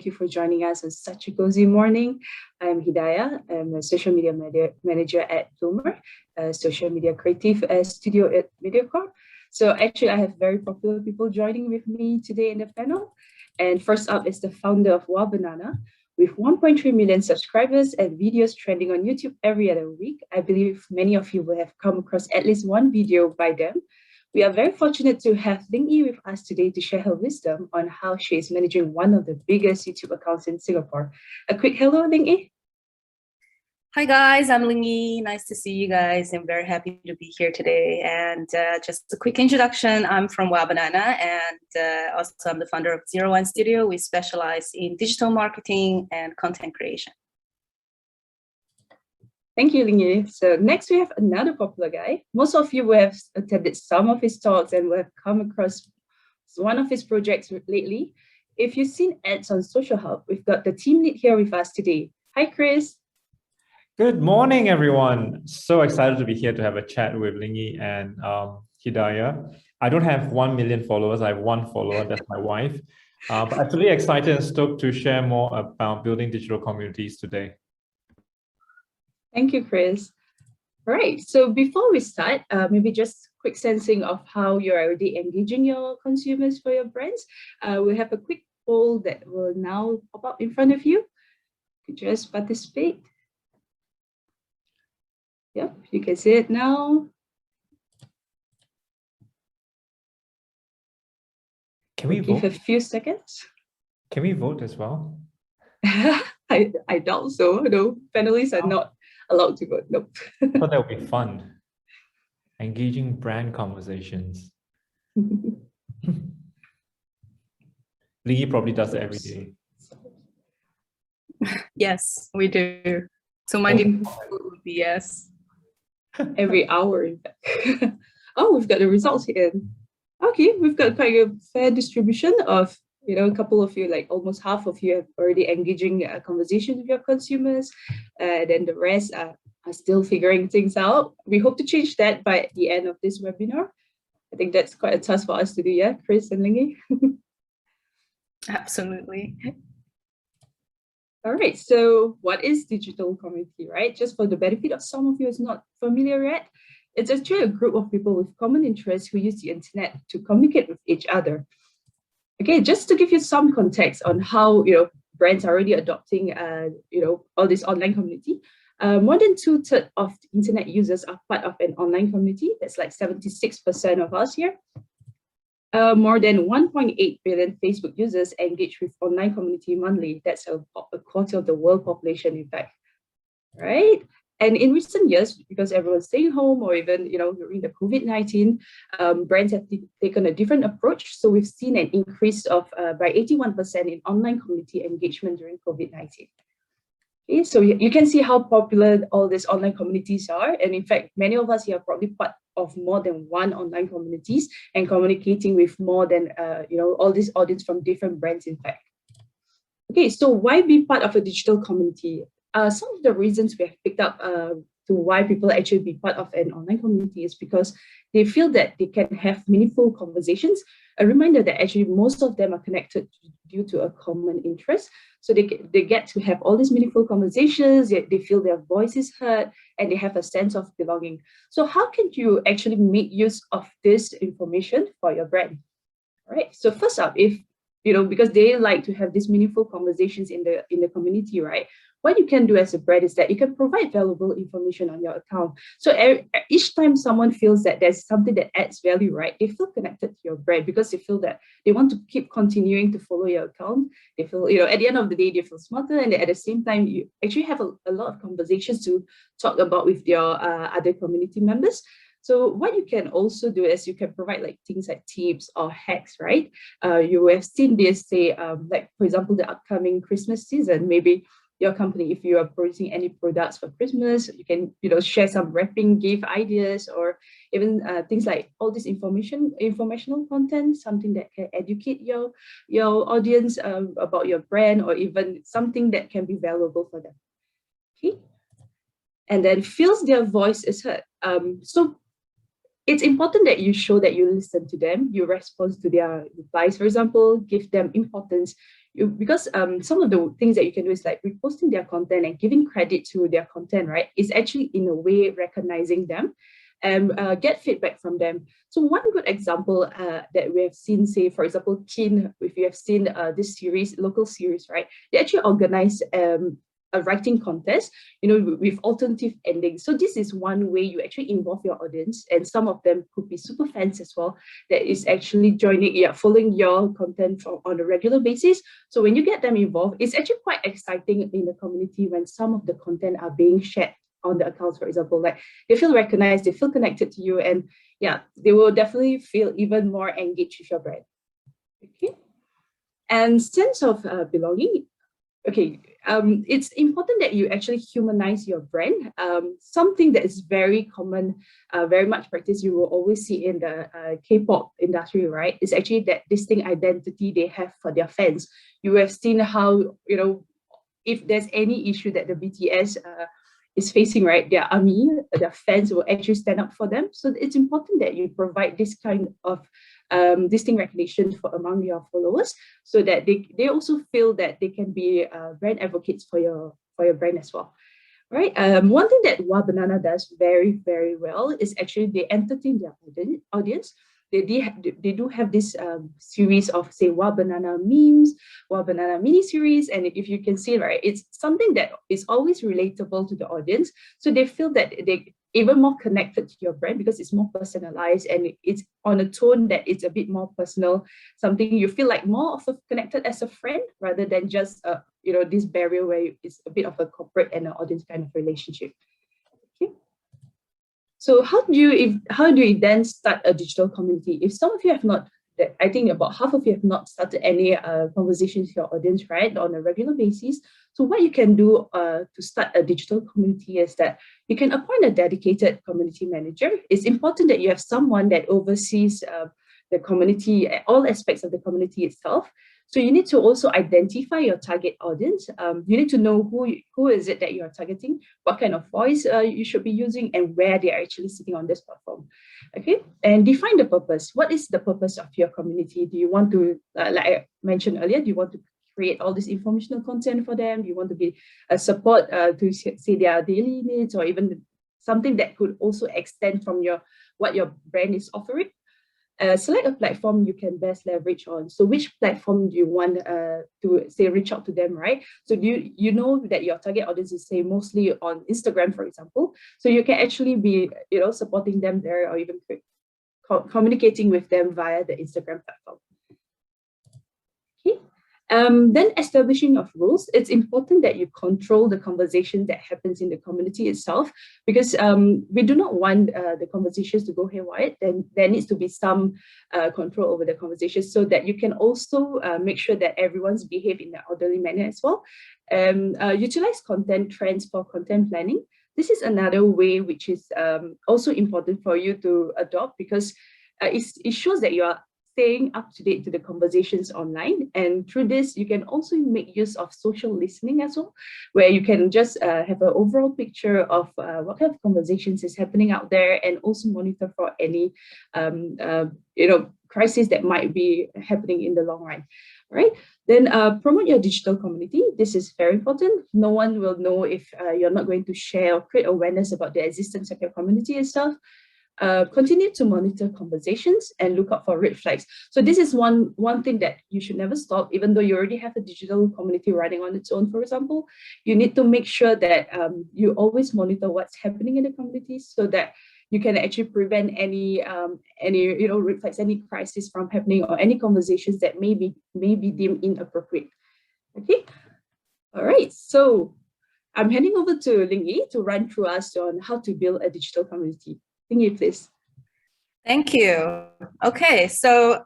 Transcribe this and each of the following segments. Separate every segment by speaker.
Speaker 1: you for joining us on such a cozy morning. I'm Hidayah. I'm a social media manager at Bloomer, a social media creative studio at Mediacorp. So actually, I have very popular people joining with me today in the panel. And first up is the founder of Wow Banana. With 1.3 million subscribers and videos trending on YouTube every other week, I believe many of you will have come across at least one video by them. We are very fortunate to have Lingyi with us today to share her wisdom on how she is managing one of the biggest YouTube accounts in Singapore. A quick hello, Lingyi.
Speaker 2: Hi guys, I'm Lingyi. Nice to see you guys. I'm very happy to be here today. And just a quick introduction, I'm from Wow Banana, and also I'm the founder of 01 Studio. We specialize in digital marketing and content creation.
Speaker 1: Thank you, Lingyi. So next we have another popular guy. Most of you will have attended some of his talks and will have come across one of his projects lately. If you've seen ads on SocialHub, we've got the team lead here with us today. Hi, Chris.
Speaker 3: Good morning, everyone. So excited to be here to have a chat with Lingyi and Hidayah. I don't have 1 million followers. I have one follower. That's my wife. But I'm really excited and stoked to share more about building digital communities today.
Speaker 1: Thank you, Chris. All right, so before we start, maybe just quick sensing of how you're already engaging your consumers for your brands. We'll have a quick poll that will now pop up in front of you. You could just participate. Yep, you can see it now.
Speaker 3: Can we
Speaker 1: give
Speaker 3: vote?
Speaker 1: a few seconds?
Speaker 3: Can we vote as well?
Speaker 1: I doubt so. No, panelists are not allowed to vote. Nope.
Speaker 3: I thought that would be fun. Engaging brand conversations. Lingyi probably does it every day.
Speaker 2: Yes, we do. So my default would be yes.
Speaker 1: Every hour, in fact. Oh, we've got the results here. Okay, we've got quite a fair distribution of, a couple of you, like almost half of you are already engaging a conversation with your consumers. Then the rest are still figuring things out. We hope to change that by the end of this webinar. I think that's quite a task for us to do, yeah, Chris and Lingyi?
Speaker 2: Absolutely.
Speaker 1: All right, so what is digital community, right? Just for the benefit of some of you who's not familiar yet, it's actually a group of people with common interests who use the internet to communicate with each other. Okay, just to give you some context on how brands are already adopting all this online community. More than 2/3 of the internet users are part of an online community. That's like 76% of us here. More than 1.8 billion Facebook users engage with online community monthly. That's a quarter of the world population, in fact, right? And in recent years, because everyone's staying home or even, during the COVID-19, brands have taken a different approach. So we've seen an increase of by 81% in online community engagement during COVID-19. Okay, so you can see how popular all these online communities are. And in fact, many of us here are probably part of more than one online communities and communicating with more than, all this audience from different brands, in fact. Okay, so why be part of a digital community? Some of the reasons we have picked up to why people actually be part of an online community is because they feel that they can have meaningful conversations. A reminder that actually most of them are connected due to a common interest. So they get to have all these meaningful conversations, they feel their voice is heard, and they have a sense of belonging. So how can you actually make use of this information for your brand? All right, so first up, if because they like to have these meaningful conversations in the community, right? What you can do as a brand is that you can provide valuable information on your account. So each time someone feels that there's something that adds value, right? They feel connected to your brand because they feel that they want to keep continuing to follow your account. They feel, at the end of the day, they feel smarter, and at the same time, you actually have a lot of conversations to talk about with your other community members. So what you can also do is you can provide like things like tips or hacks, right? You have seen this, say, like for example, the upcoming Christmas season. Maybe your company, if you are producing any products for Christmas, you can share some wrapping gift ideas, or even things like all this informational content, something that can educate your audience about your brand, or even something that can be valuable for them. Okay, and then feels their voice is heard. So it's important that you show that you listen to them, you respond to their replies, for example, give them importance. because some of the things that you can do is like reposting their content and giving credit to their content, right? Is actually in a way recognizing them and get feedback from them. So one good example that we have seen, say, for example, Keen, if you have seen this series, local series, right? They actually organize a writing contest, with alternative endings. So this is one way you actually involve your audience, and some of them could be super fans as well, that is actually following your content on a regular basis. So when you get them involved, it's actually quite exciting in the community when some of the content are being shared on the accounts, for example, like they feel recognized, they feel connected to you, and yeah, they will definitely feel even more engaged with your brand. Okay, and sense of belonging. Okay, it's important that you actually humanize your brand. Something that is very common, very much practiced, you will always see in the K-pop industry, right? Is actually that distinct identity they have for their fans. You have seen how, if there's any issue that the BTS is facing, right, their army, their fans will actually stand up for them. So it's important that you provide this kind of distinct recognition among your followers, so that they also feel that they can be brand advocates for your brand as well, right? One thing that Wabanana does very, very well is actually they entertain their audience. They do have this series of, say, Wabanana memes, Wabanana mini series, and if you can see, right, it's something that is always relatable to the audience, so they feel that they even more connected to your brand because it's more personalized and it's on a tone that it's a bit more personal, something you feel like more of a connected as a friend rather than just this barrier where it's a bit of a corporate and an audience kind of relationship. Okay. So how do you then start a digital community? If some of you have not, I think about half of you have not started any conversations with your audience, right, on a regular basis. So what you can do to start a digital community is that you can appoint a dedicated community manager. It's important that you have someone that oversees the community, all aspects of the community itself. So you need to also identify your target audience. You need to know who is it that you are targeting, what kind of voice you should be using, and where they are actually sitting on this platform. Okay, and define the purpose. What is the purpose of your community? Do you want to, like I mentioned earlier, do you want to create all this informational content for them? Do you want to be a support to say their daily needs, or even something that could also extend from what your brand is offering? Select a platform you can best leverage on. So which platform do you want to, say, reach out to them, right? So do you know that your target audience is, say, mostly on Instagram, for example. So you can actually be, supporting them there, or even communicating with them via the Instagram platform. Okay. Then establishing of rules. It's important that you control the conversation that happens in the community itself, because we do not want the conversations to go haywire. Then there needs to be some control over the conversations, so that you can also make sure that everyone's behave in an orderly manner as well. Utilize content trends for content planning. This is another way which is also important for you to adopt, because it shows that you are staying up to date to the conversations online. And through this, you can also make use of social listening as well, where you can just have an overall picture of what kind of conversations is happening out there, and also monitor for any crisis that might be happening in the long run. Right? Then promote your digital community. This is very important. No one will know if you're not going to share or create awareness about the existence of your community itself. Continue to monitor conversations and look out for red flags. So this is one thing that you should never stop, even though you already have a digital community running on its own, for example. You need to make sure that you always monitor what's happening in the community, so that you can actually prevent any red flags, any crisis from happening, or any conversations that may be deemed inappropriate. Okay. All right. So I'm handing over to Lingyi to run through us on how to build a digital community. Lingyi, please.
Speaker 2: Thank you. Okay, so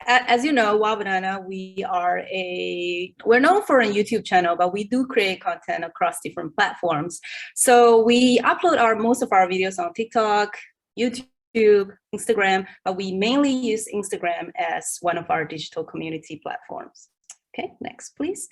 Speaker 2: as you know, Wabanana, we're known for a YouTube channel, but we do create content across different platforms. So we upload most of our videos on TikTok, YouTube, Instagram, but we mainly use Instagram as one of our digital community platforms. Okay, next, please.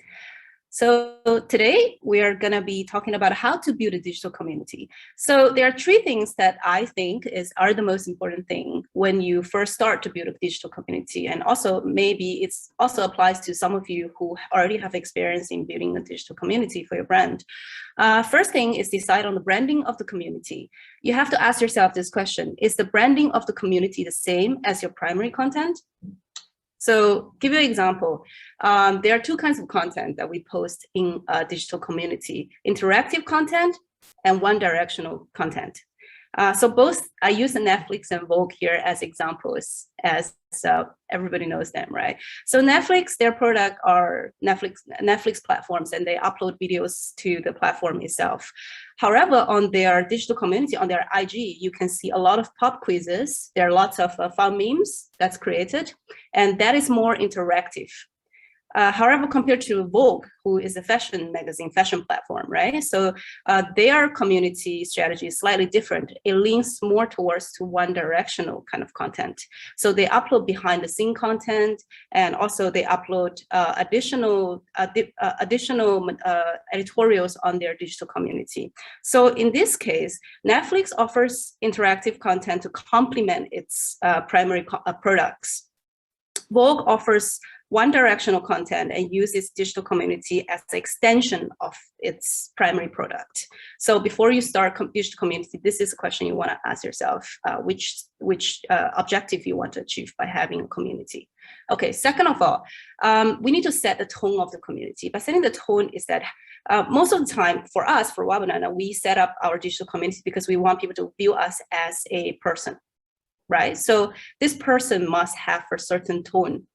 Speaker 2: So today we are going to be talking about how to build a digital community. So there are three things that I think are the most important thing when you first start to build a digital community. And also maybe it also applies to some of you who already have experience in building a digital community for your brand. First thing is decide on the branding of the community. You have to ask yourself this question: is the branding of the community the same as your primary content? So give you an example, there are two kinds of content that we post in a digital community: interactive content and one-directional content. So both, I use the Netflix and Vogue here as examples, as everybody knows them, right? So Netflix, their product are Netflix platforms, and they upload videos to the platform itself. However, on their digital community, on their IG, you can see a lot of pop quizzes. There are lots of fun memes that's created, and that is more interactive. However, compared to Vogue, who is a fashion magazine, fashion platform, right? So their community strategy is slightly different. It leans more towards to one-directional kind of content. So they upload behind-the-scene content, and also they upload additional editorials on their digital community. So in this case, Netflix offers interactive content to complement its primary products. Vogue offers one-directional content and uses digital community as an extension of its primary product. So before you start digital community, this is a question you want to ask yourself, which objective you want to achieve by having a community. Okay, second of all, we need to set the tone of the community. By setting the tone is that most of the time for us, for Wabanana, we set up our digital community because we want people to view us as a person, right? So this person must have a certain tone.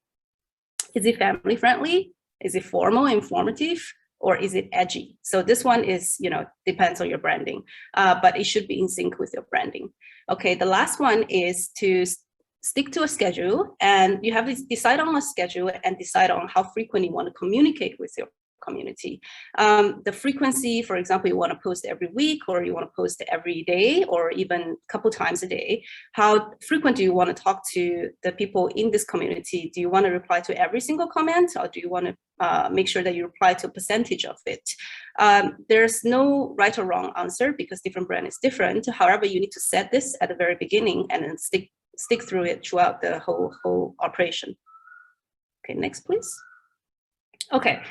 Speaker 2: Is it family friendly? Is it formal, informative, or is it edgy? So this one is, depends on your branding, but it should be in sync with your branding. Okay, the last one is to stick to a schedule, and you have to decide on a schedule and decide on how frequent you want to communicate with your community. The frequency, for example, you want to post every week, or you want to post every day, or even a couple times a day. How frequent do you want to talk to the people in this community? Do you want to reply to every single comment, or do you want to make sure that you reply to a percentage of it? There's no right or wrong answer because different brand is different. However, you need to set this at the very beginning and then stick through it throughout the whole operation. Okay, next, please. Okay,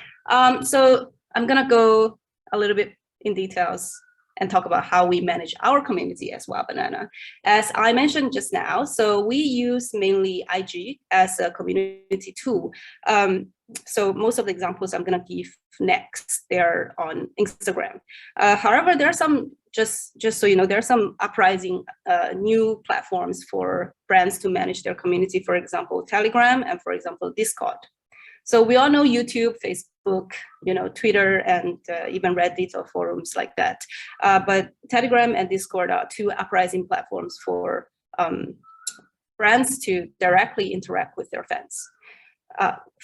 Speaker 2: so I'm gonna go a little bit in details and talk about how we manage our community as Wabanana. As I mentioned just now, so we use mainly IG as a community tool. So most of the examples I'm gonna give next, they're on Instagram. However, there are some, just so you know, there are some uprising new platforms for brands to manage their community, for example, Telegram, and for example, Discord. So we all know YouTube, Facebook, Twitter, and even Reddit or forums like that. But Telegram and Discord are two uprising platforms for brands to directly interact with their fans,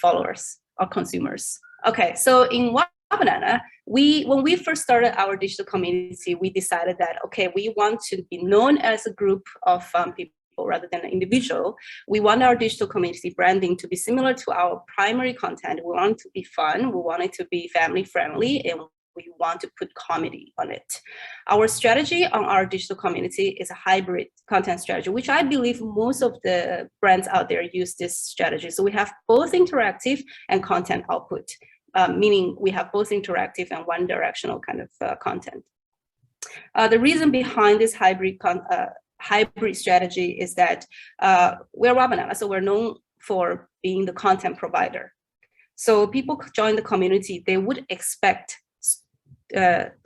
Speaker 2: followers, or consumers. Okay, so in Wabanana, when we first started our digital community, we decided that, okay, we want to be known as a group of people rather than an individual. We want our digital community branding to be similar to our primary content. We want it to be fun, we want it to be family friendly, and we want to put comedy on it. Our strategy on our digital community is a hybrid content strategy, which I believe most of the brands out there use this strategy. So we have both interactive and content output, meaning we have both interactive and one-directional kind of content. The reason behind this hybrid strategy is that we're Wabanana, so we're known for being the content provider. So people join the community, they would expect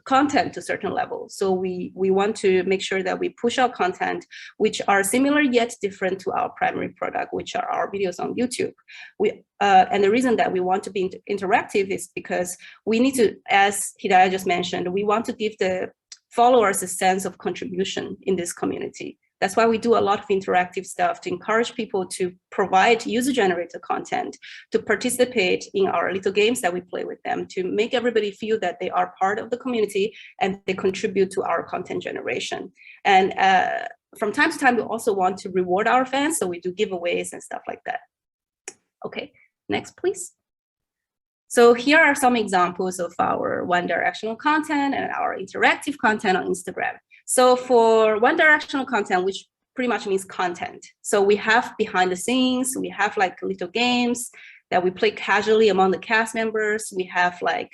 Speaker 2: content to a certain level. So we want to make sure that we push out content which are similar yet different to our primary product, which are our videos on YouTube. And the reason that we want to be interactive is because we need to, as Hidayah just mentioned, we want to give the followers a sense of contribution in this community. That's why we do a lot of interactive stuff to encourage people to provide user-generated content, to participate in our little games that we play with them, to make everybody feel that they are part of the community and they contribute to our content generation. And from time to time, we also want to reward our fans, so we do giveaways and stuff like that. Okay, next, please. So here are some examples of our one-directional content and our interactive content on Instagram. So for one-directional content, which pretty much means content. So we have behind the scenes, we have like little games that we play casually among the cast members. We have like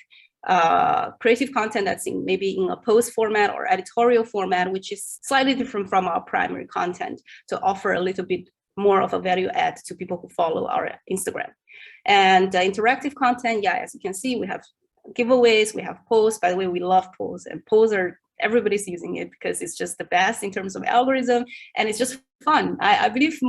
Speaker 2: creative content that's maybe in a post format or editorial format, which is slightly different from our primary content, to offer a little bit more of a value add to people who follow our Instagram. And interactive content, yeah, as you can see, we have giveaways, we have polls. By the way, we love polls, and polls are, everybody's using it because it's just the best in terms of algorithm, and it's just fun. I believe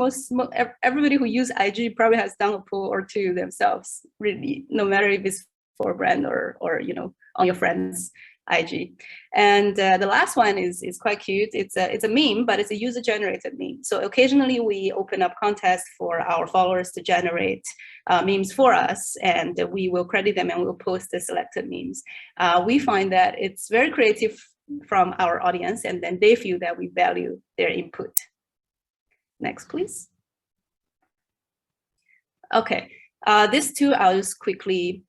Speaker 2: everybody who use IG probably has done a poll or two themselves, really, no matter if it's for a brand or you know, on your friends' IG. And the last one is quite cute. It's a meme, but it's a user-generated meme. So occasionally we open up contests for our followers to generate memes for us, and we will credit them and we'll post the selected memes. We find that it's very creative from our audience, and then they feel that we value their input. Next, please. Okay, this too, I'll just quickly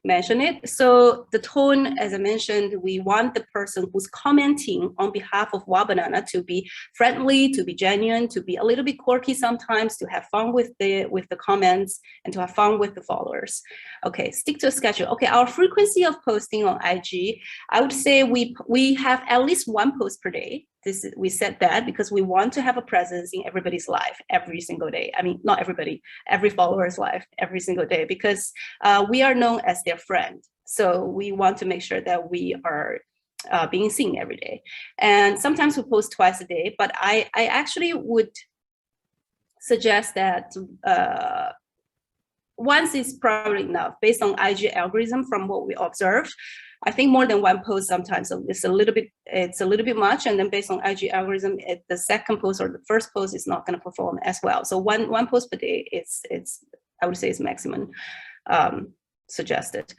Speaker 2: mention it. So the tone, as I mentioned, we want the person who's commenting on behalf of Wabanana to be friendly, to be genuine, to be a little bit quirky sometimes, to have fun with the comments, and to have fun with the followers. Okay, stick to a schedule. Okay, our frequency of posting on IG, I would say we have at least one post per day. We said that because we want to have a presence in everybody's life every single day. I mean, not everybody, every follower's life every single day, because we are known as their friend. So we want to make sure that we are being seen every day. And sometimes we post twice a day, but I actually would suggest that once is probably enough based on IG algorithm from what we observed. I think more than one post sometimes it's a little bit much, and then based on IG algorithm, the second post or the first post is not going to perform as well. So one post per day, it's I would say is maximum suggested.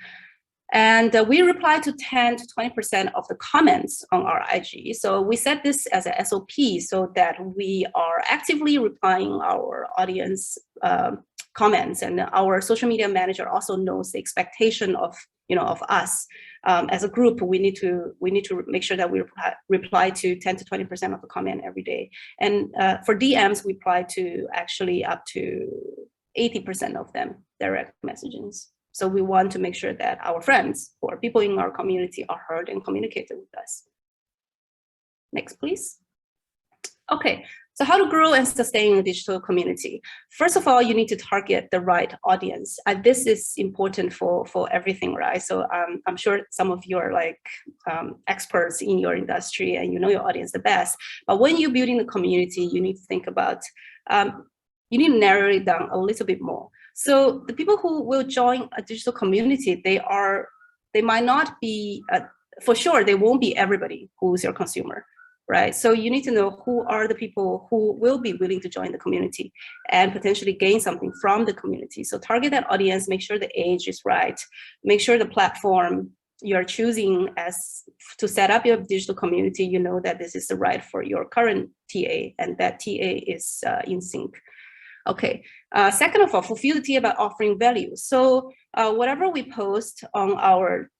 Speaker 2: And we reply to 10 to 20% of the comments on our IG. So we set this as a SOP so that we are actively replying our audience comments, and our social media manager also knows the expectation of us. As a group, we need to make sure that we reply to 10 to 20% of the comment every day. And for DMs, we reply to actually up to 80% of them, direct messages. So we want to make sure that our friends or people in our community are heard and communicated with us. Next, please. Okay, so how to grow and sustain a digital community? First of all, you need to target the right audience. This is important for everything, right? So I'm sure some of you are like experts in your industry and you know your audience the best. But when you're building the community, you need to think about, you need to narrow it down a little bit more. So the people who will join a digital community, they might not be, for sure, they won't be everybody who's your consumer. Right, so you need to know who are the people who will be willing to join the community and potentially gain something from the community. So target that audience, make sure the age is right, make sure the platform you're choosing as to set up your digital community, you know that this is the right for your current TA and that TA is in sync. Okay, second of all, fulfill the TA by offering value. So whatever we post on our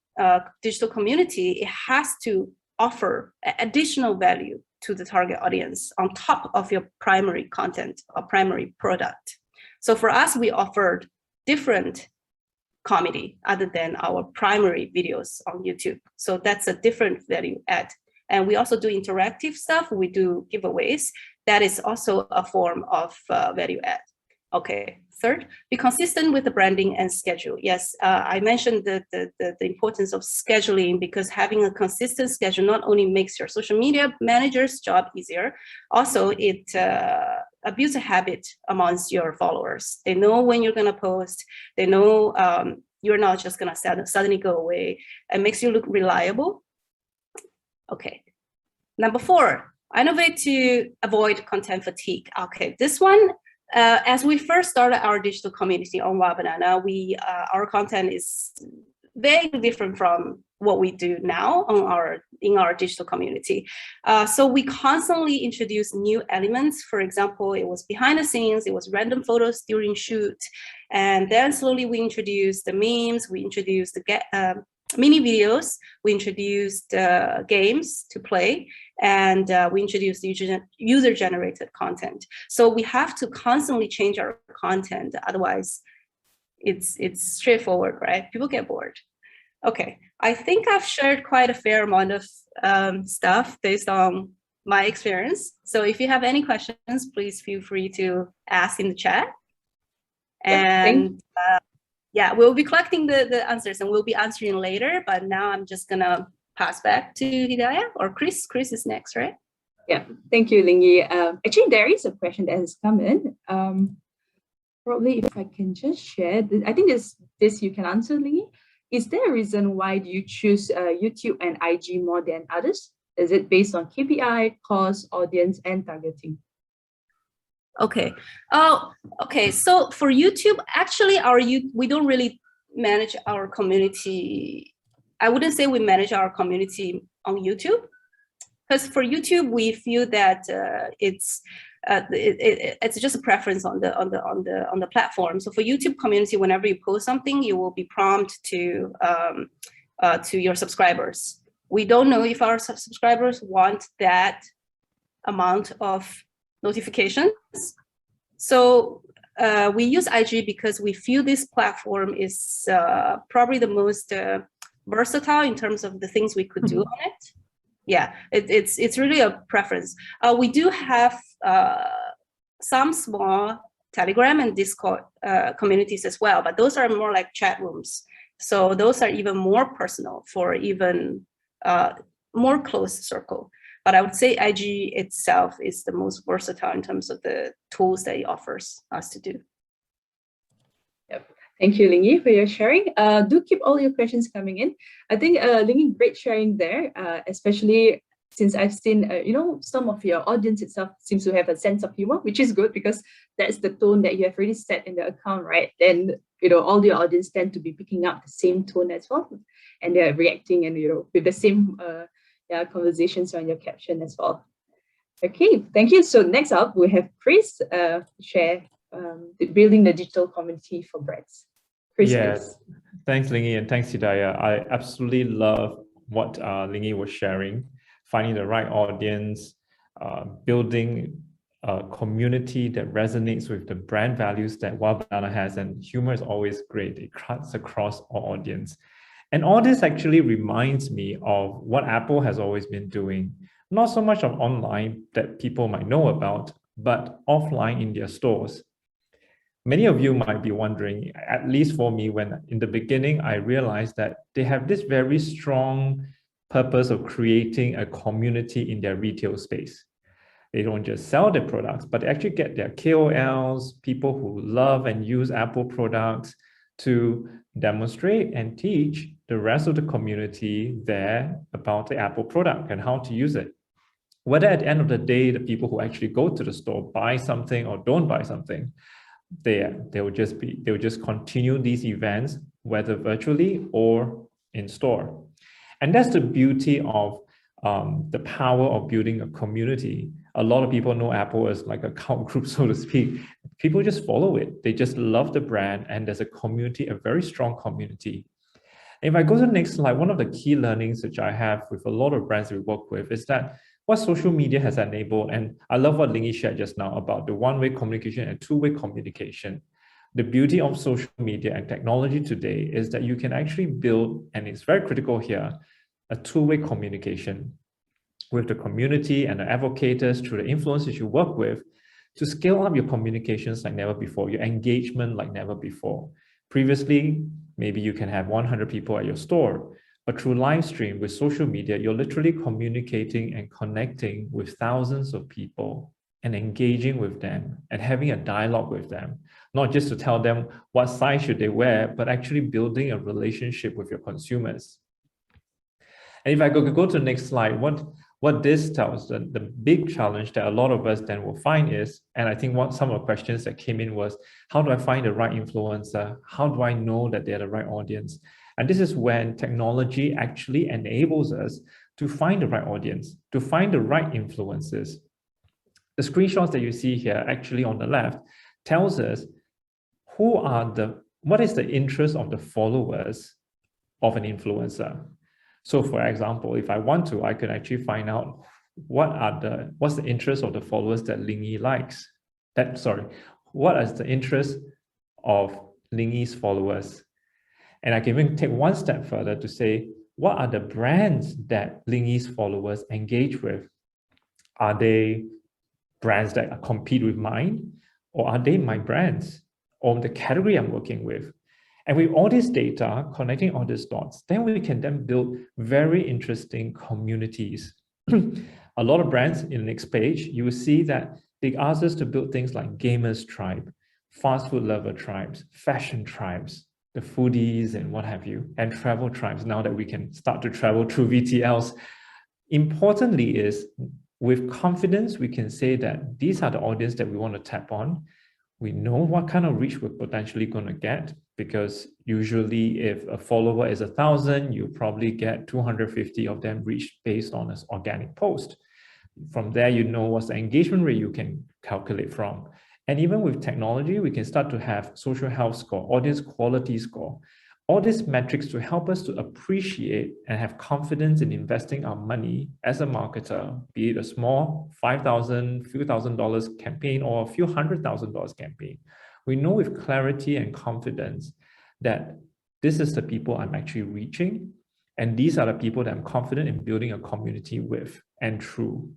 Speaker 2: digital community, it has to offer additional value to the target audience on top of your primary content or primary product. So for us, we offered different comedy other than our primary videos on YouTube. So that's a different value add. And we also do interactive stuff. We do giveaways. That is also a form of value add. Okay, third, be consistent with the branding and schedule. Yes, I mentioned the importance of scheduling, because having a consistent schedule not only makes your social media manager's job easier, also it builds a habit amongst your followers. They know when you're gonna post, they know you're not just gonna suddenly go away. It makes you look reliable. Okay, number 4, innovate to avoid content fatigue. Okay, this one, as we first started our digital community on Wabanana, our content is very different from what we do now in our digital community. So we constantly introduce new elements. For example, it was behind the scenes, it was random photos during shoot. And then slowly we introduced the memes, we introduced the mini videos, we introduced games to play, and we introduced user-generated content. So we have to constantly change our content, otherwise it's straightforward, right? People get bored. Okay, I think I've shared quite a fair amount of stuff based on my experience. So if you have any questions, please feel free to ask in the chat. And yeah, we'll be collecting the answers and we'll be answering later, but now I'm just gonna pass back to Hidayah or Chris. Chris is next, right?
Speaker 1: Yeah, thank you, Lingyi. Actually, there is a question that has come in. Probably if I can just share, I think this you can answer, Lingyi. Is there a reason why do you choose YouTube and IG more than others? Is it based on KPI, cost, audience, and targeting?
Speaker 2: Okay. Okay. So for YouTube, actually, we don't really manage our community. I wouldn't say we manage our community on YouTube, because for YouTube we feel that it's just a preference on the platform. So for YouTube community, whenever you post something, you will be prompted to your subscribers. We don't know if our subscribers want that amount of notifications. So we use IG because we feel this platform is probably the most versatile in terms of the things we could do on it. Yeah, it's really a preference. We do have some small Telegram and Discord communities as well, but those are more like chat rooms. So those are even more personal for even more close circle. But I would say IG itself is the most versatile in terms of the tools that it offers us to do.
Speaker 1: Yep. Thank you, Lingyi, for your sharing. Do keep all your questions coming in. I think, Lingyi, great sharing there, especially since I've seen, some of your audience itself seems to have a sense of humor, which is good because that's the tone that you have already set in the account, right? Then, all the audience tend to be picking up the same tone as well, and they're reacting and, with the same conversations on your caption as well. Okay, thank you. So next up, we have Chris share building the digital community for brands. Chris,
Speaker 3: yes, please. Thanks, Lingyi, and thanks, Hidayah. I absolutely love what Lingyi was sharing, finding the right audience, building a community that resonates with the brand values that Wild Banana has, and humor is always great. It cuts across all audience. And all this actually reminds me of what Apple has always been doing, not so much of online that people might know about, but offline in their stores. Many of you might be wondering, at least for me, when in the beginning, I realized that they have this very strong purpose of creating a community in their retail space. They don't just sell their products, but they actually get their KOLs, people who love and use Apple products, to demonstrate and teach the rest of the community there about the Apple product and how to use it. Whether at the end of the day, the people who actually go to the store buy something or don't buy something, they will just continue these events, whether virtually or in store. And that's the beauty of the power of building a community. A lot of people know Apple as like a cult group, so to speak. People just follow it. They just love the brand, and there's a community, a very strong community. If I go to the next slide, one of the key learnings which I have with a lot of brands we work with is that what social media has enabled, and I love what Lingyi shared just now about the one-way communication and two-way communication. The beauty of social media and technology today is that you can actually build, and it's very critical here, a two-way communication with the community and the advocates through the influencers you work with to scale up your communications like never before, your engagement like never before. Previously, maybe you can have 100 people at your store, but through live stream with social media, you're literally communicating and connecting with thousands of people and engaging with them and having a dialogue with them, not just to tell them what size should they wear, but actually building a relationship with your consumers. And if I go to the next slide, what this tells, the big challenge that a lot of us then will find is, and I think some of the questions that came in was, how do I find the right influencer? How do I know that they're the right audience? And this is when technology actually enables us to find the right audience, to find the right influences. The screenshots that you see here actually on the left tells us what is the interest of the followers of an influencer. So for example, if I want to, I could actually find out what's the interest of the followers that Lingyi likes. What is the interest of Lingyi's followers? And I can even take one step further to say, what are the brands that Lingyi's followers engage with? Are they brands that compete with mine? Or are they my brands or the category I'm working with? And with all this data, connecting all these dots, then we can then build very interesting communities. A lot of brands in the next page, you will see that they ask us to build things like gamers tribe, fast food lover tribes, fashion tribes, the foodies and what have you, and travel tribes now that we can start to travel through VTLs. Importantly is, with confidence, we can say that these are the audience that we want to tap on. We know what kind of reach we're potentially going to get, because usually if a follower is 1,000, you probably get 250 of them reached based on an organic post. From there, you know what's the engagement rate you can calculate from. And even with technology, we can start to have social health score, audience quality score, all these metrics to help us to appreciate and have confidence in investing our money as a marketer, be it a small $5,000, few $1,000 campaign or a few $100,000 campaign. We know with clarity and confidence that this is the people I'm actually reaching, and these are the people that I'm confident in building a community with and through.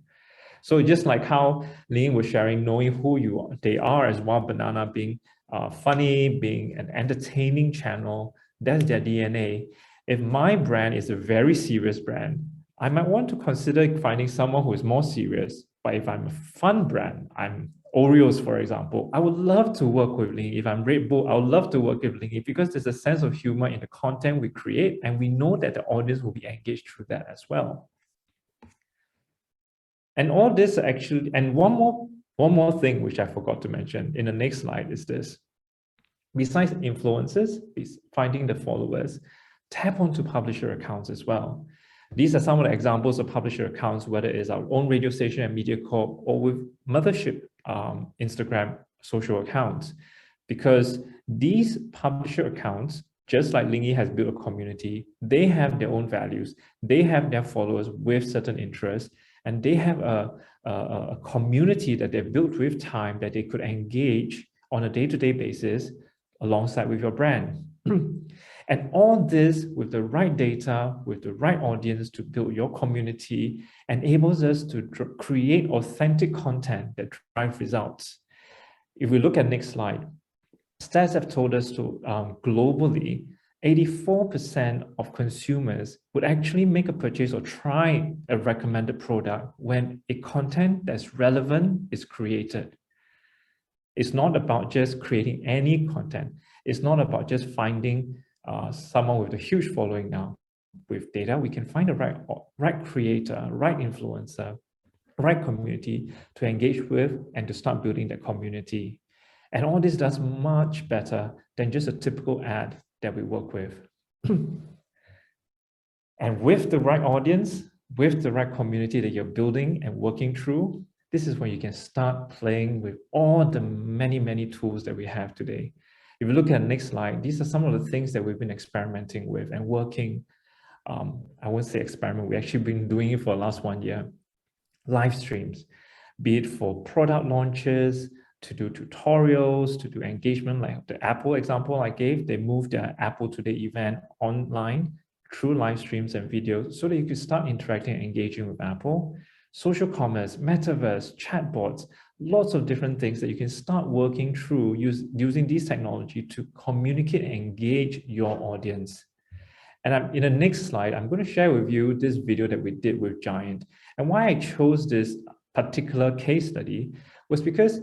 Speaker 3: So just like how Lingyi was sharing, knowing who they are as Wild Banana, being funny, being an entertaining channel, that's their DNA. If my brand is a very serious brand, I might want to consider finding someone who is more serious. But if I'm a fun brand, I'm Oreos, for example, I would love to work with Lingyi. If I'm Red Bull, I would love to work with Lingyi because there's a sense of humor in the content we create, and we know that the audience will be engaged through that as well. And all this actually, and one more thing which I forgot to mention in the next slide is this. Besides influencers, finding the followers, tap onto publisher accounts as well. These are some of the examples of publisher accounts, whether it's our own radio station at Mediacorp or with mothership Instagram social accounts. Because these publisher accounts, just like Lingyi has built a community, they have their own values, they have their followers with certain interests, and they have a community that they've built with time that they could engage on a day-to-day basis alongside with your brand. And all this with the right data, with the right audience to build your community, enables us to create authentic content that drives results. If we look at next slide, stats have told us to globally, 84% of consumers would actually make a purchase or try a recommended product when a content that's relevant is created. It's not about just creating any content. It's not about just finding someone with a huge following now. With data, we can find the right creator, right influencer, right community to engage with and to start building that community. And all this does much better than just a typical ad that we work with. And with the right audience, with the right community that you're building and working through, this is when you can start playing with all the many, many tools that we have today. If you look at the next slide, these are some of the things that we've been experimenting with and working. I won't say experiment, we've actually been doing it for the last 1 year. Live streams, be it for product launches, to do tutorials, to do engagement, like the Apple example I gave. They moved their Apple Today event online through live streams and videos so that you could start interacting and engaging with Apple. Social commerce, metaverse, chatbots, lots of different things that you can start working through using this technology to communicate and engage your audience. And in the next slide, I'm going to share with you this video that we did with Giant. And why I chose this particular case study was because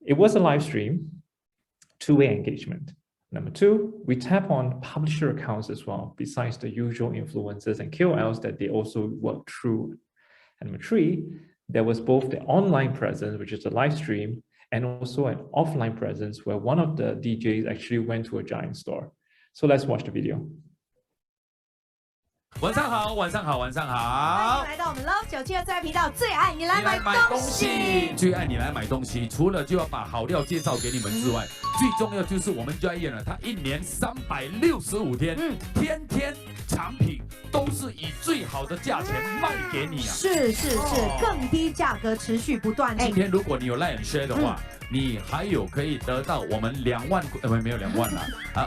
Speaker 3: it was a live stream, two-way engagement. Number two, we tap on publisher accounts as well, besides the usual influencers and KOLs that they also work through. And number three, there was both the online presence, which is a live stream, and also an offline presence where one of the DJs actually went to a Giant store. So let's watch the video.
Speaker 4: 晚上好，晚上好，晚上
Speaker 5: 欢
Speaker 4: 好
Speaker 5: 迎。来到我们 Love 972频道，最爱你来买东西。
Speaker 4: 最爱你来买东西，除了就要把好料介绍给你们之外，最重要就是我们 Giant 呢，它一年365天，天天产品都是以最好的价钱卖给你啊！
Speaker 5: 是，更低价格持续不断。
Speaker 4: 今天如果你有 Line Share 的话，你还有可以得到我们2万，没有2万啦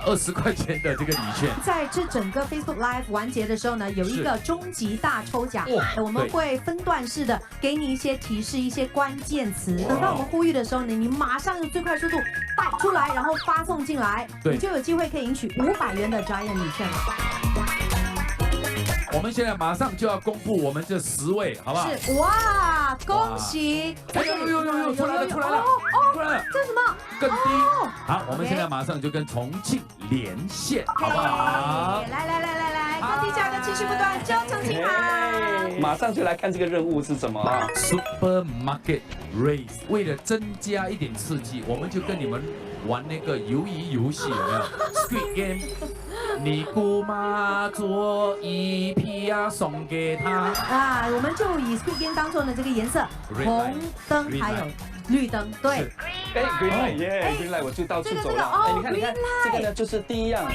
Speaker 4: ，20块钱的这个礼券。
Speaker 5: 在这整个 Facebook Live 完结的时候呢，有一个终极大抽奖，我们会分段式的给你一些提示、一些关键词。等到我们呼吁的时候呢，你马上用最快速度打出来，然后发送进来，你就有机会可以赢取500元的 Giant 礼券了。
Speaker 4: 我们现在马上就要公布我们这10位，好不好？
Speaker 5: 是哇，恭喜！
Speaker 4: 哎呦，出来了！
Speaker 5: 这是什么？
Speaker 4: 更低。好，我们现在马上就跟重庆连线，好不好？
Speaker 5: 来，更低价格持续不断，就重庆好。
Speaker 6: 马上就来看这个任务是什么啊
Speaker 4: ？Supermarket Race， 为了增加一点刺激，我们就跟你们玩那个鱿鱼游戏，有没有 ？Squid Game。你姑妈做一批啊，送给她
Speaker 5: 啊！我们就以 Squid Game 当中的这个颜色，红灯还有绿灯，对。
Speaker 6: 哎 ，Green light 耶，Green light 我就到处走了。哎，你看，这个呢就是第一样。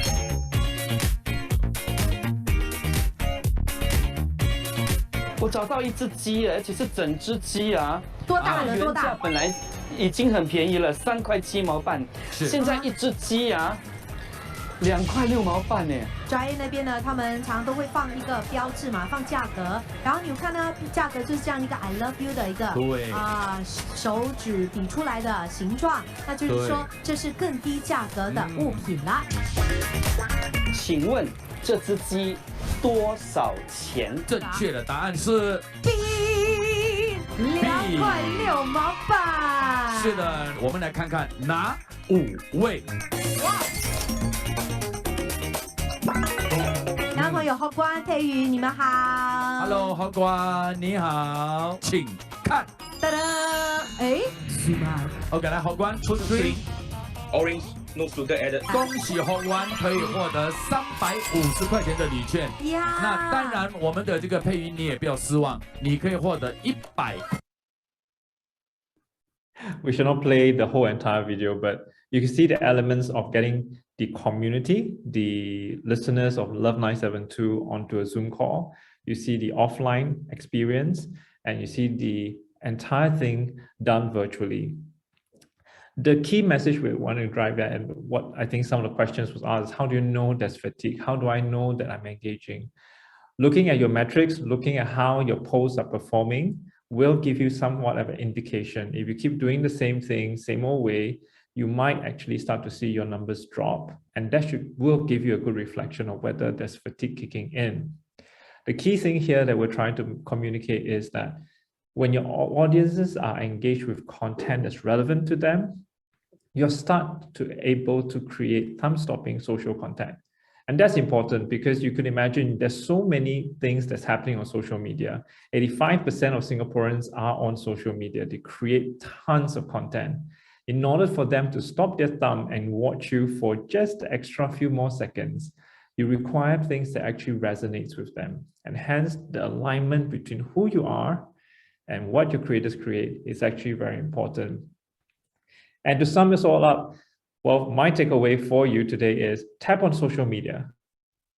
Speaker 6: 我找到一只鸡，而且是整只鸡啊！
Speaker 5: 多大了？多大？
Speaker 6: 原价本来已经很便宜了，3块7毛半，现在一只鸡啊。2块6毛半呢。
Speaker 5: Giant 那边呢，他们常常都会放一个标志嘛，放价格。然后你看呢，价格就是这样一个 I love you 的一个手指比出来的形状，那就是说这是更低价格的物品啦。
Speaker 6: 请问这只鸡多少钱？
Speaker 4: 正确的答案是
Speaker 5: 2块6毛半。
Speaker 4: 是的，我们来看看哪5位。
Speaker 5: 然后有后官佩瑜，你们好。
Speaker 4: Hello， 后官你好，请看。
Speaker 5: 哒哒，哎
Speaker 4: ，OK， 来后官出 screen。
Speaker 7: Orange no sugar added。
Speaker 4: 恭喜后官可以获得350块钱的礼券。
Speaker 5: 呀，
Speaker 4: 那当然，我们的这个佩瑜你也不要失望，你可以获得100。
Speaker 3: We should not play the whole entire video, but you can see the elements of getting the community, the listeners of Love 972 onto a Zoom call. You see the offline experience, and you see the entire thing done virtually. The key message we want to drive at, and what I think some of the questions was asked, is how do you know there's fatigue? How do I know that I'm engaging? Looking at your metrics, looking at how your posts are performing, will give you somewhat of an indication. If you keep doing the same thing, same old way, you might actually start to see your numbers drop, and that will give you a good reflection of whether there's fatigue kicking in. The key thing here that we're trying to communicate is that when your audiences are engaged with content that's relevant to them, you'll start to able to create thumb-stopping social content. And that's important because you could imagine there's so many things that's happening on social media. 85% of Singaporeans are on social media. They create tons of content. In order for them to stop their thumb and watch you for just the extra few more seconds, you require things that actually resonates with them. And hence the alignment between who you are and what your creators create is actually very important. And to sum this all up, well, my takeaway for you today is tap on social media,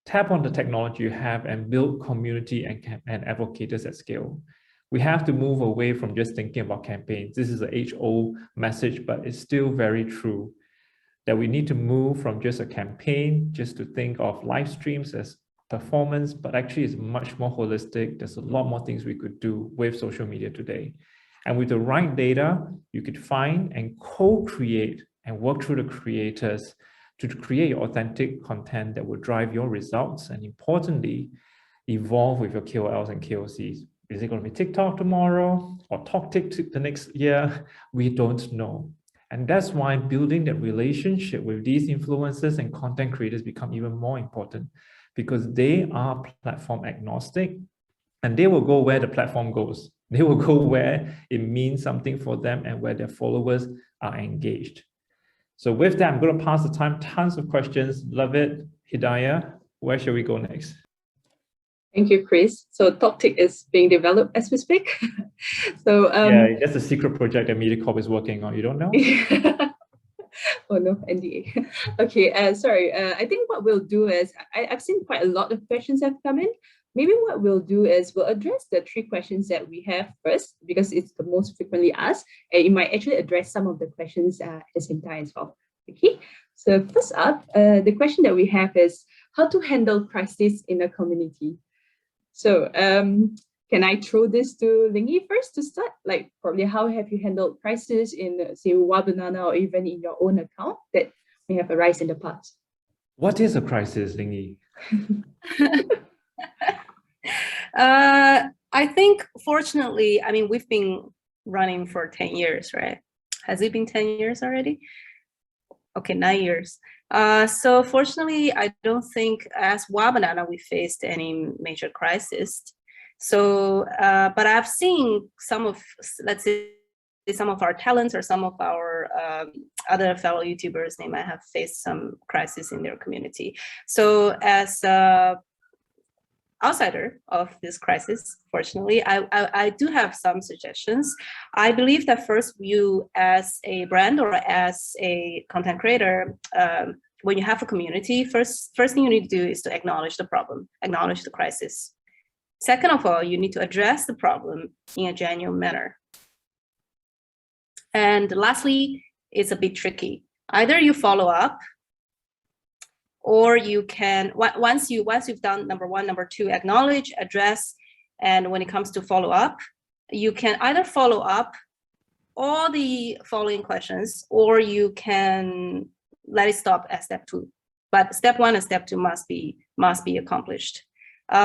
Speaker 3: tap on the technology you have and build community and advocates at scale. We have to move away from just thinking about campaigns. This is a age-old message, but it's still very true that we need to move from just a campaign, just to think of live streams as performance, but actually it's much more holistic. There's a lot more things we could do with social media today. And with the right data, you could find and co-create and work through the creators to create authentic content that will drive your results and importantly, evolve with your KOLs and KOCs. Is it going to be TikTok tomorrow or TalkTik the next year? We don't know. And that's why building that relationship with these influencers and content creators become even more important because they are platform agnostic and they will go where the platform goes. They will go where it means something for them and where their followers are engaged. So with that, I'm going to pass the time. Tons of questions. Love it. Hidayah, where shall we go next?
Speaker 1: Thank you, Chris. So TalkTick is being developed as we speak. So
Speaker 3: yeah, that's a secret project that Mediacorp is working on. You don't know?
Speaker 1: Oh no, NDA. Okay, sorry. I think what we'll do is I've seen quite a lot of questions have come in. Maybe what we'll do is we'll address the 3 questions that we have first because it's the most frequently asked, and it might actually address some of the questions at the same time as well. Okay, so first up, the question that we have is how to handle crisis in a community. So can I throw this to Lingyi first to start? Like probably how have you handled crisis in say Wabanana or even in your own account that may have arisen in the past?
Speaker 3: What is a crisis, Lingyi?
Speaker 2: I think fortunately, I mean, we've been running for 10 years, right? Has it been 10 years already? Okay, 9 years. So fortunately, I don't think as Wabanana we faced any major crisis. So, but I've seen some of, let's say, some of our talents or some of our other fellow YouTubers, they might have faced some crisis in their community. So as outsider of this crisis, fortunately, I do have some suggestions. I believe that first you as a brand or as a content creator, when you have a community, first thing you need to do is to acknowledge the problem, acknowledge the crisis. Second of all, you need to address the problem in a genuine manner. And lastly, it's a bit tricky. Either you follow up, or you can, once you've done number 1, number 2, acknowledge, address, and when it comes to follow up, you can either follow up all the following questions, or you can let it stop at step 2. But step 1 and step 2 must be accomplished.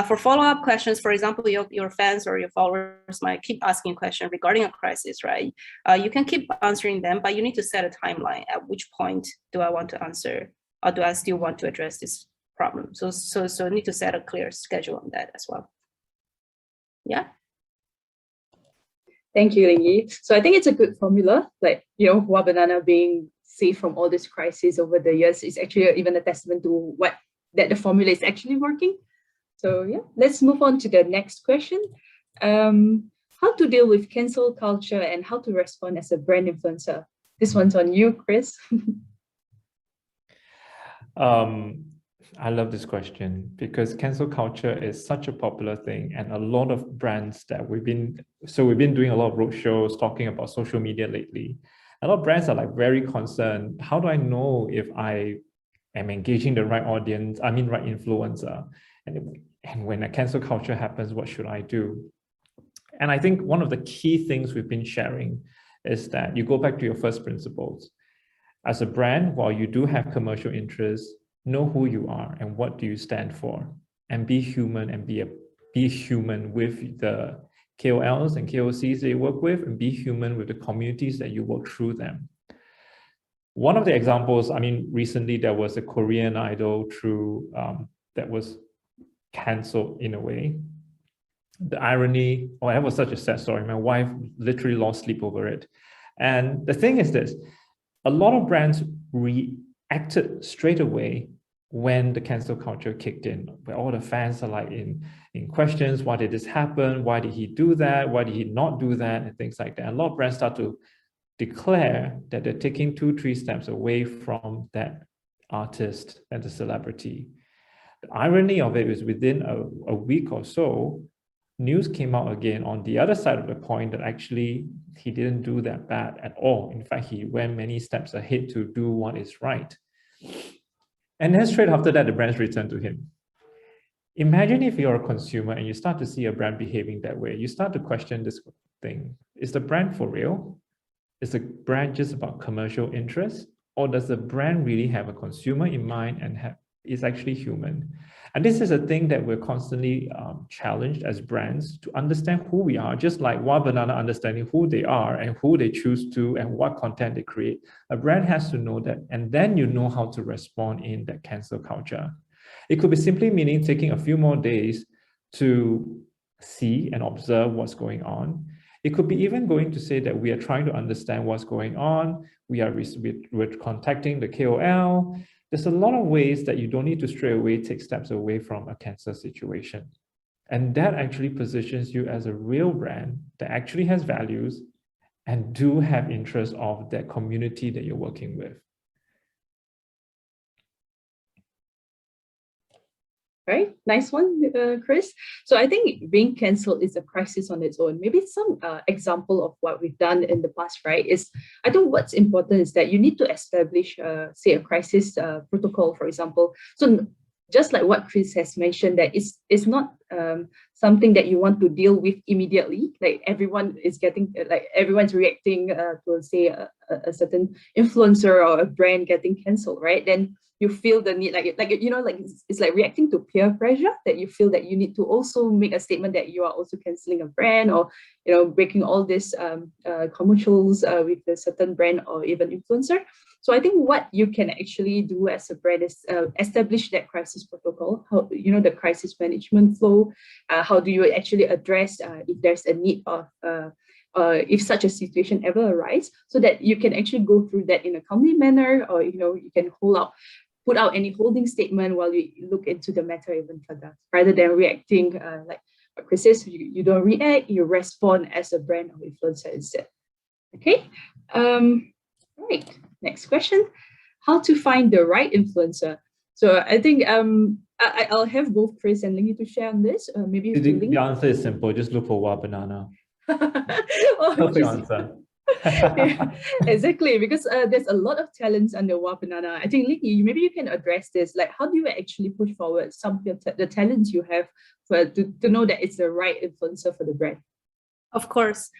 Speaker 2: For follow-up questions, for example, your fans or your followers might keep asking questions regarding a crisis, right? You can keep answering them, but you need to set a timeline. At which point do I want to answer, or do I still want to address this problem? So need to set a clear schedule on that as well. Yeah.
Speaker 1: Thank you, Lingyi. So I think it's a good formula, like, Wabanana being safe from all this crisis over the years is actually even a testament to that the formula is actually working. So yeah, let's move on to the next question. How to deal with cancel culture and how to respond as a brand influencer? This one's on you, Chris.
Speaker 3: I love this question because cancel culture is such a popular thing, and a lot of brands that we've been doing a lot of roadshows talking about social media lately. A lot of brands are like very concerned. How do I know if I am engaging the right audience? I mean, right influencer. And when a cancel culture happens, what should I do? And I think one of the key things we've been sharing is that you go back to your first principles. As a brand, while you do have commercial interests, know who you are and what do you stand for, and be human and be human with the KOLs and KOCs that you work with, and be human with the communities that you work through them. One of the examples, I mean, recently there was a Korean idol that was cancelled in a way. The irony, that was such a sad story. My wife literally lost sleep over it. And the thing is this, a lot of brands reacted straight away when the cancel culture kicked in, where all the fans are like in questions, why did this happen? Why did he do that? Why did he not do that? And things like that. A lot of brands start to declare that they're taking 2-3 steps away from that artist and the celebrity. The irony of it is within a week or so, news came out again on the other side of the coin that actually he didn't do that bad at all. In fact, he went many steps ahead to do what is right. And then straight after that, the brands returned to him. Imagine if you're a consumer and you start to see a brand behaving that way. You start to question this thing. Is the brand for real? Is the brand just about commercial interest? Or does the brand really have a consumer in mind and is actually human? And this is a thing that we're constantly challenged as brands to understand who we are, just like Wabanana understanding who they are and who they choose to and what content they create. A brand has to know that, and then you know how to respond in that cancel culture. It could be simply meaning taking a few more days to see and observe what's going on. It could be even going to say that we are trying to understand what's going on. We're contacting the KOL. There's a lot of ways that you don't need to straight away take steps away from a cancel situation. And that actually positions you as a real brand that actually has values and do have interest of that community that you're working with.
Speaker 1: Right, nice one, Chris. So I think being cancelled is a crisis on its own. Maybe some example of what we've done in the past, right, is I think what's important is that you need to establish, say, a crisis protocol, for example. So just like what Chris has mentioned, that it's not something that you want to deal with immediately. Like everyone is getting, like everyone's reacting to, say, a certain influencer or a brand getting cancelled, right? Then you feel the need, like it's like reacting to peer pressure, that you feel that you need to also make a statement that you are also cancelling a brand, or breaking all these commercials with a certain brand or even influencer. So I think what you can actually do as a brand is establish that crisis protocol, how, the crisis management flow, how do you actually address if there's a need of, if such a situation ever arises, so that you can actually go through that in a calmly manner, or, you can put out any holding statement while you look into the matter even further, rather than reacting like what Chris says, you don't react, you respond as a brand or influencer instead. Okay, right. Next question, how to find the right influencer? So I think I'll have both Chris and Lingyi to share on this. Maybe
Speaker 3: the answer is simple, just look for Wild Banana.
Speaker 1: Perfect answer. Yeah, exactly, because there's a lot of talents under Wild Banana. I think Lingyi, maybe you can address this. Like, how do you actually push forward some of the talents you have to know that it's the right influencer for the brand?
Speaker 2: Of course.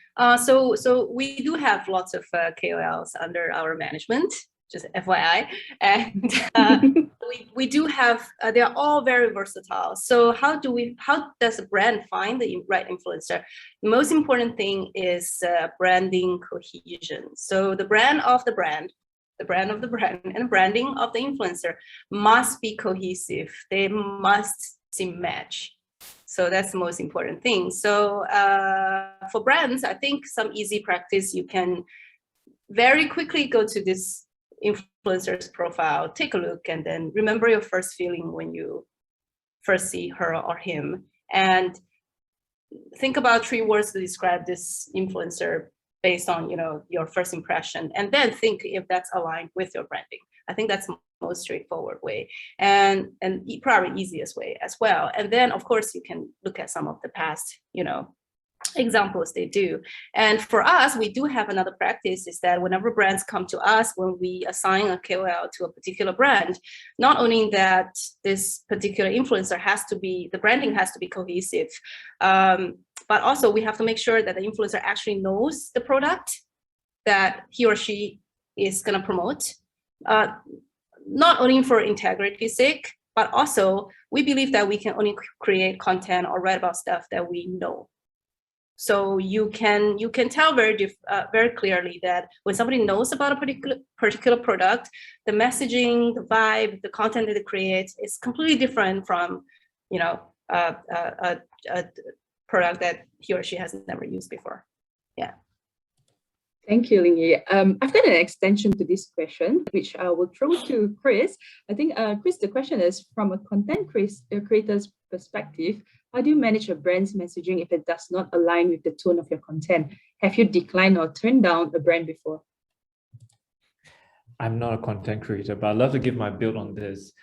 Speaker 2: So we do have lots of KOLs under our management, just FYI. And we do have, they're all very versatile. So how does a brand find the right influencer? The most important thing is branding cohesion. So the brand of the brand, and branding of the influencer must be cohesive. They must match. So that's the most important thing. So for brands, I think some easy practice, you can very quickly go to this influencer's profile, take a look, and then remember your first feeling when you first see her or him. And think about 3 words to describe this influencer based on your first impression, and then think if that's aligned with your branding. I think that's the most straightforward way, and probably easiest way as well. And then of course you can look at some of the past examples they do. And for us, we do have another practice, is that whenever brands come to us, when we assign a KOL to a particular brand, not only that this particular influencer the branding has to be cohesive, but also we have to make sure that the influencer actually knows the product that he or she is going to promote, not only for integrity's sake, but also we believe that we can only create content or write about stuff that we know. So you can tell very clearly that when somebody knows about a particular product, the messaging, the vibe, the content that they create is completely different from a product that he or she has never used before. Yeah.
Speaker 1: Thank you, Lingyi. I've got an extension to this question, which I will throw to Chris. I think, Chris, the question is, from a content creator's perspective, how do you manage a brand's messaging if it does not align with the tone of your content? Have you declined or turned down a brand before?
Speaker 3: I'm not a content creator, but I'd love to give my build on this.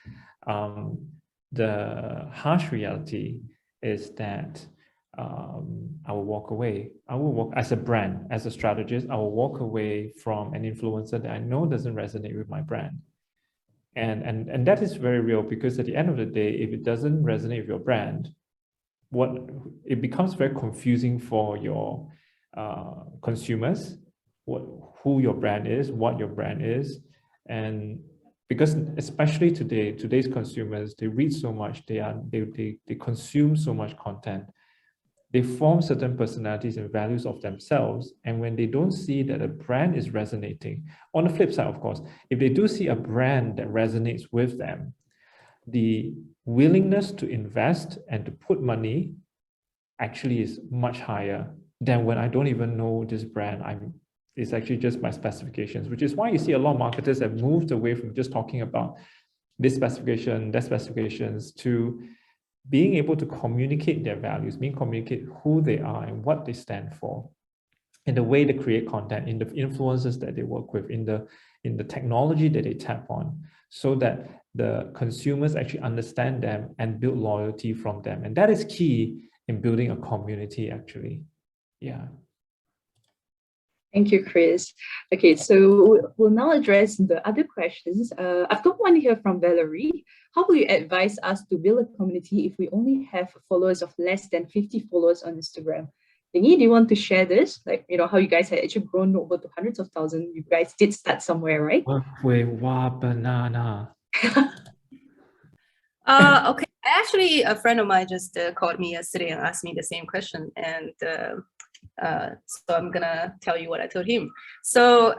Speaker 3: The harsh reality is that I will walk away. As a brand, as a strategist, I will walk away from an influencer that I know doesn't resonate with my brand. And that is very real, because at the end of the day, if it doesn't resonate with your brand, it becomes very confusing for your consumers, who your brand is, what your brand is. And because especially today's consumers, they read so much, they consume so much content, they form certain personalities and values of themselves. And when they don't see that a brand is resonating, on the flip side, of course, if they do see a brand that resonates with them, the willingness to invest and to put money actually is much higher than when I don't even know this brand. It's actually just my specifications, which is why you see a lot of marketers have moved away from just talking about this specification, that specifications, to being able to communicate their values, communicate who they are and what they stand for, in the way they create content, in the influences that they work with, in the technology that they tap on, so that the consumers actually understand them and build loyalty from them. And that is key in building a community, actually. Yeah.
Speaker 1: Thank you, Chris. Okay, so we'll now address the other questions. I've got one here from Valerie. How will you advise us to build a community if we only have followers of less than 50 followers on Instagram? Lingyi, do you want to share this? Like, how you guys had actually grown over to hundreds of thousands. You guys did start somewhere, right?
Speaker 3: Banana.
Speaker 2: Okay. Actually, a friend of mine just called me yesterday and asked me the same question, and so I'm gonna tell you what I told him. So,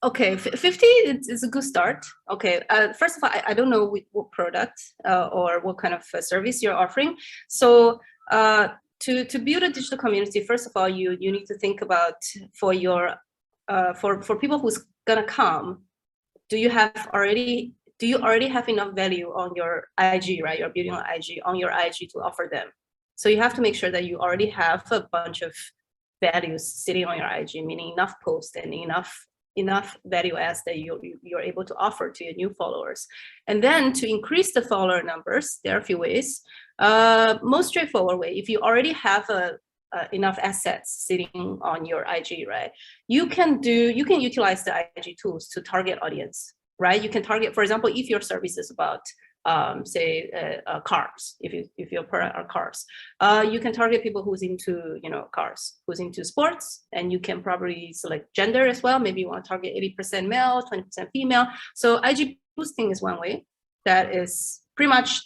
Speaker 2: okay, 50 is a good start. Okay, first of all, I don't know what product or what kind of service you're offering. So, to build a digital community, first of all, you need to think about for your for people who's gonna come. Do you already have enough value on your IG, right? You're building on your IG to offer them. So you have to make sure that you already have a bunch of values sitting on your IG, meaning enough posts and enough value adds that you're able to offer to your new followers. And then to increase the follower numbers, there are a few ways. Most straightforward way, if you already have enough assets sitting on your IG, right? You can utilize the IG tools to target audience, right? You can target, for example, if your service is about say cars, if your product are cars, you can target people who's into cars, who's into sports, and you can probably select gender as well. Maybe you want to target 80% male, 20% female. So IG boosting is one way that is pretty much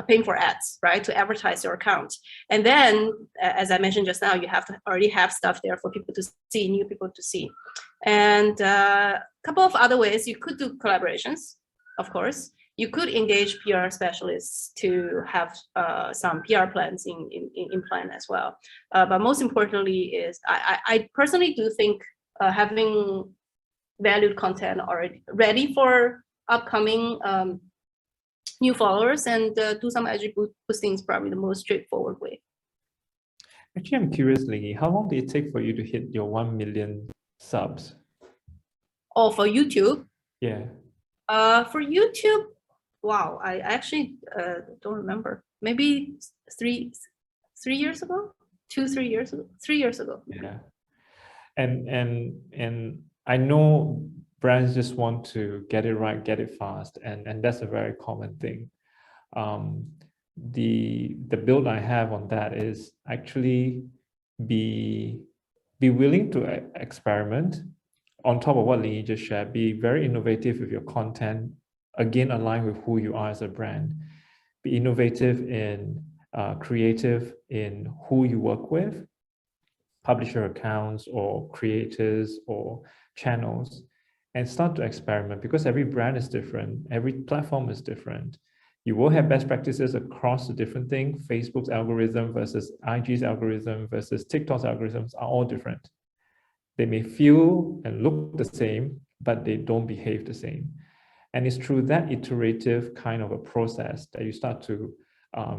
Speaker 2: paying for ads, right, to advertise your account. And then, as I mentioned just now, you have to already have stuff there for people to see, new people to see. And a couple of other ways, you could do collaborations, of course. You could engage PR specialists to have some PR plans in plan as well. But most importantly is, I personally do think having valued content already ready for upcoming new followers and do some IG boosting is probably the most straightforward way.
Speaker 3: Actually, I'm curious, Lingyi, how long did it take for you to hit your 1 million subs?
Speaker 2: Oh, for YouTube?
Speaker 3: Yeah.
Speaker 2: For YouTube, wow, I actually don't remember. Maybe 3 years ago, 3 years ago, 3 years ago.
Speaker 3: Yeah, and I know brands just want to get it right, get it fast, and that's a very common thing. The build I have on that is actually be willing to experiment on top of what Lingyi just shared. Be very innovative with your content, again aligned with who you are as a brand. Be innovative in creative in who you work with, publisher accounts or creators or channels, and start to experiment, because every brand is different, every platform is different. You will have best practices across the different things. Facebook's algorithm versus IG's algorithm versus TikTok's algorithms are all different. They may feel and look the same, but they don't behave the same. And it's through that iterative kind of a process that you start to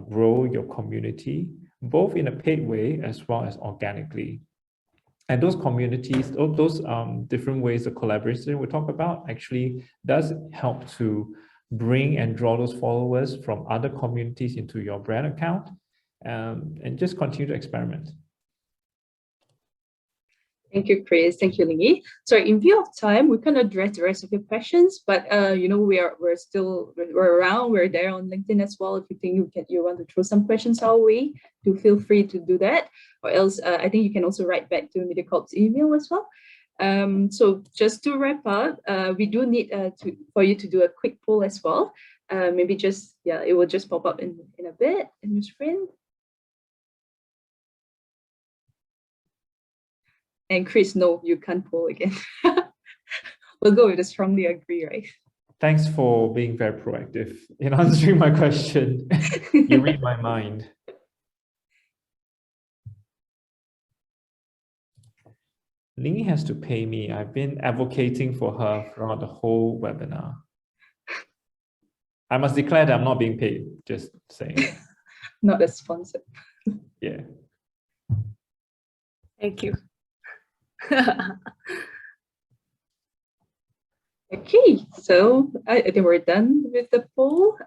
Speaker 3: grow your community, both in a paid way as well as organically. And those communities, those different ways of collaboration we talk about actually does help to bring and draw those followers from other communities into your brand account, and just continue to experiment.
Speaker 1: Thank you, Chris. Thank you, Lingyi. So in view of time, we can address the rest of your questions, but we're around, we're there on LinkedIn as well. If you think you want to throw some questions our way, do feel free to do that. Or else, I think you can also write back to Mediacorp's email as well. So just to wrap up, we do need for you to do a quick poll as well. Maybe it will just pop up in a bit in your screen. And Chris, no, you can't poll again. We'll go with a strongly agree, right?
Speaker 3: Thanks for being very proactive in answering my question. You read my mind. Lingyi has to pay me. I've been advocating for her throughout the whole webinar. I must declare that I'm not being paid. Just saying.
Speaker 1: Not a sponsor.
Speaker 3: Yeah.
Speaker 2: Thank you.
Speaker 1: Okay, so I think we're done with the poll.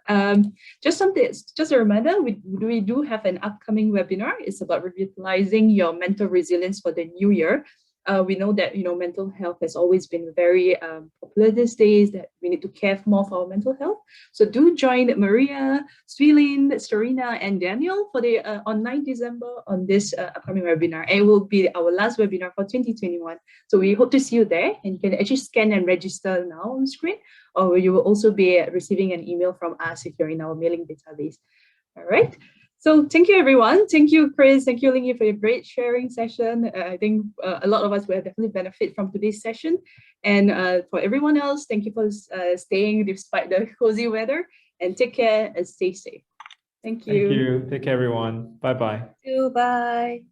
Speaker 1: Just a reminder, we do have an upcoming webinar. It's about revitalizing your mental resilience for the new year. We know that mental health has always been very popular these days, that we need to care more for our mental health. So do join Maria, Swilin, Storina, and Daniel for the on 9 December on this upcoming webinar. It will be our last webinar for 2021. So we hope to see you there, and you can actually scan and register now on screen, or you will also be receiving an email from us if you're in our mailing database. All right. So thank you, everyone. Thank you, Chris. Thank you, Lingyi, for your great sharing session. I think a lot of us will definitely benefit from today's session. And for everyone else, thank you for staying despite the cozy weather. And take care and stay safe. Thank you.
Speaker 3: Thank you. Take care, everyone. Bye-bye.
Speaker 2: Bye.